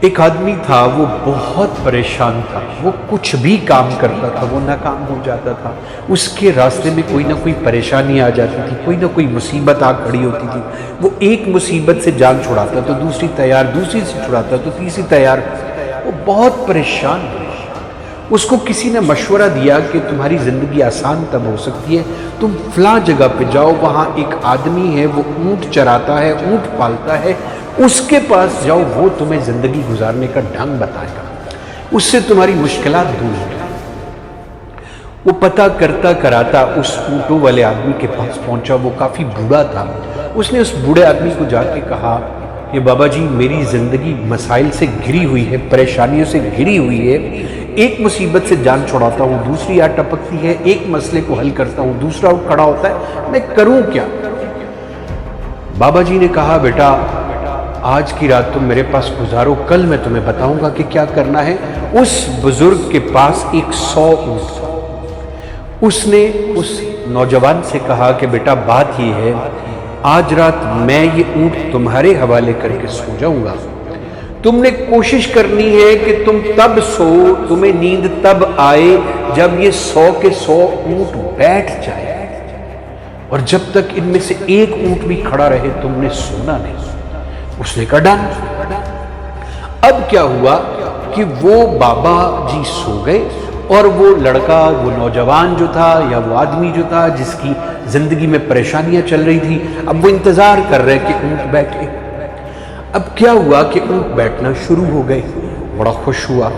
ایک آدمی تھا، وہ بہت پریشان تھا، وہ کچھ بھی کام کرتا تھا وہ ناکام ہو جاتا تھا، اس کے راستے میں کوئی نہ کوئی پریشانی آ جاتی تھی، کوئی نہ کوئی مصیبت آ کھڑی ہوتی تھی۔ وہ ایک مصیبت سے جان چھڑاتا تو دوسری تیار، دوسری سے چھڑاتا تو تیسری تیار، وہ بہت پریشان ہوا۔ اس کو کسی نے مشورہ دیا کہ تمہاری زندگی آسان تب ہو سکتی ہے، تم فلاں جگہ پہ جاؤ، وہاں ایک آدمی ہے، وہ اونٹ چراتا ہے، اونٹ پالتا ہے، اس کے پاس جاؤ، وہ تمہیں زندگی گزارنے کا ڈھنگ بتائے گا، اس سے تمہاری مشکلات دور ہوں گی۔ وہ پتہ کرتا کراتا اس اونٹوں والے آدمی کے پاس پہنچا، وہ کافی بوڑھا تھا۔ اس نے اس بوڑھے آدمی کو جا کے کہا کہ بابا جی، میری زندگی مسائل سے گھری ہوئی ہے، پریشانیوں سے گھری ہوئی ہے، ایک مصیبت سے جان چھڑاتا ہوں، دوسری آ ٹپکتی ہے، ایک مسئلے کو حل کرتا ہوں، دوسرا اٹھ کھڑا ہوتا ہے، میں کروں کیا؟ بابا جی نے کہا بیٹا، آج کی رات تم میرے پاس گزارو، کل میں تمہیں بتاؤں گا کہ کیا کرنا ہے۔ اس بزرگ کے پاس 100 اونٹ تھا۔ اس نے اس نوجوان سے کہا کہ بیٹا بات یہ ہے، آج رات میں یہ اونٹ تمہارے حوالے کر کے سو جاؤں گا، تم نے کوشش کرنی ہے کہ تم تب سو، تمہیں نیند تب آئے جب یہ 100 کے 100 اونٹ بیٹھ جائے، اور جب تک ان میں سے ایک اونٹ بھی کھڑا رہے تم نے سونا نہیں۔ اس نے کہا ڈن۔ اب کیا ہوا کہ وہ بابا جی سو گئے، اور وہ لڑکا، وہ نوجوان جو تھا یا وہ آدمی جو تھا جس کی زندگی میں پریشانیاں چل رہی تھی، اب وہ انتظار کر رہے کہ اونٹ بیٹھے۔ اب کیا ہوا کہ اونٹ بیٹھنا شروع ہو گئے، بڑا خوش ہوا۔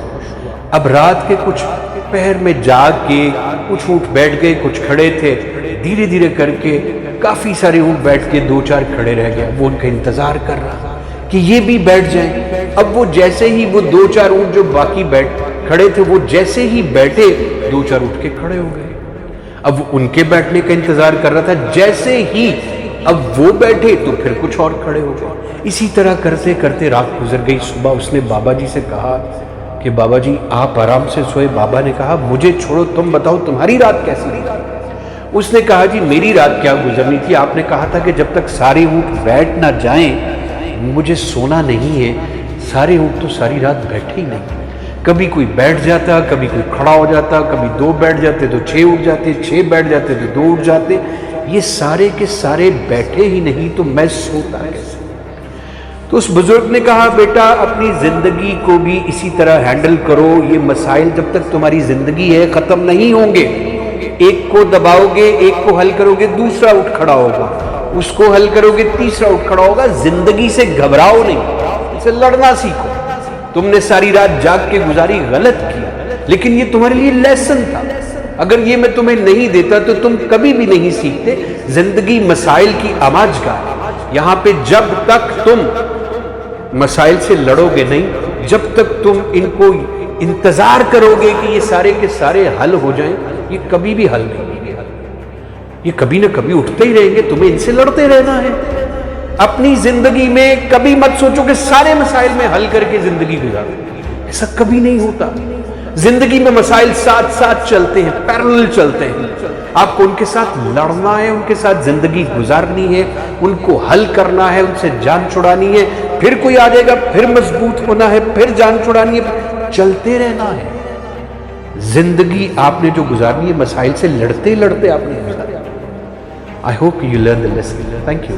اب رات کے کچھ پہر میں جاگ کے کچھ اونٹ بیٹھ گئے، کچھ کھڑے تھے، دھیرے دھیرے کر کے کافی سارے اونٹ بیٹھ کے 2-4 کھڑے رہ گئے۔ وہ ان کا انتظار کر رہا کہ یہ بھی بیٹھ جائیں۔ اب وہ جیسے ہی وہ 2-4 اونٹ جو باقی کھڑے تھے، وہ جیسے ہی بیٹھے 2-4 اٹھ کے کھڑے ہو گئے۔ اب وہ ان کے بیٹھنے کا انتظار کر رہا تھا، جیسے ہی اب وہ بیٹھے تو پھر کچھ اور کھڑے ہو گئے۔ اسی طرح کرتے کرتے رات گزر گئی۔ صبح اس نے بابا جی سے کہا کہ بابا جی آپ آرام سے سوئے۔ بابا نے کہا مجھے چھوڑو، تم بتاؤ تمہاری رات کیسی رہی؟ اس نے کہا جی میری رات کیا گزرنی تھی، آپ نے کہا تھا کہ جب تک سارے اونٹ بیٹھ نہ جائیں مجھے سونا نہیں ہے۔ سارے اونٹ تو ساری رات بیٹھے ہی نہیں، کبھی کوئی بیٹھ جاتا، کبھی کوئی کھڑا ہو جاتا، کبھی 2 بیٹھ جاتے تو 6 اٹھ جاتے، 6 بیٹھ جاتے تو 2 اٹھ جاتے، یہ سارے کے سارے بیٹھے ہی نہیں، تو میں سوتا کیسے؟ تو اس بزرگ نے کہا بیٹا اپنی زندگی کو بھی اسی طرح ہینڈل کرو، یہ مسائل جب تک تمہاری زندگی ہے ختم نہیں ہوں گے۔ ایک کو دباؤ گے، ایک کو حل کرو گے، دوسرا اٹھ کھڑا ہوگا، اس کو حل کرو گے، تیسرا اٹھ کھڑا ہوگا۔ زندگی سے گھبراؤ نہیں، اسے لڑنا سیکھو۔ تم نے ساری رات جاگ کے گزاری، غلط کی، لیکن یہ تمہارے لیے لیسن تھا۔ اگر یہ میں تمہیں نہیں دیتا تو تم کبھی بھی نہیں سیکھتے۔ زندگی مسائل کی آماج گاہ ہے، یہاں پہ جب تک تم مسائل سے لڑو گے نہیں، جب تک تم ان کو انتظار کرو گے کہ یہ سارے کے سارے حل ہو جائیں، یہ کبھی بھی حل نہیں ہوں گے۔ یہ کبھی نہ کبھی اٹھتے ہی رہیں گے، تمہیں ان سے لڑتے رہنا ہے۔ اپنی زندگی میں کبھی مت سوچو کہ سارے مسائل میں حل کر کے زندگی گزارو، ایسا کبھی نہیں ہوتا۔ زندگی میں مسائل ساتھ ساتھ چلتے ہیں، پیرلل چلتے ہیں۔ آپ کو ان کے ساتھ لڑنا ہے، ان کے ساتھ زندگی گزارنی ہے، ان کو حل کرنا ہے، ان سے جان چھڑانی ہے، پھر کوئی آ جائے گا، پھر مضبوط ہونا ہے، پھر جان چھڑانی ہے، چلتے رہنا ہے۔ زندگی آپ نے جو گزارنی ہے مسائل سے لڑتے لڑتے آپ نے گزارنی ہے۔ I hope you learn the lesson. Thank you.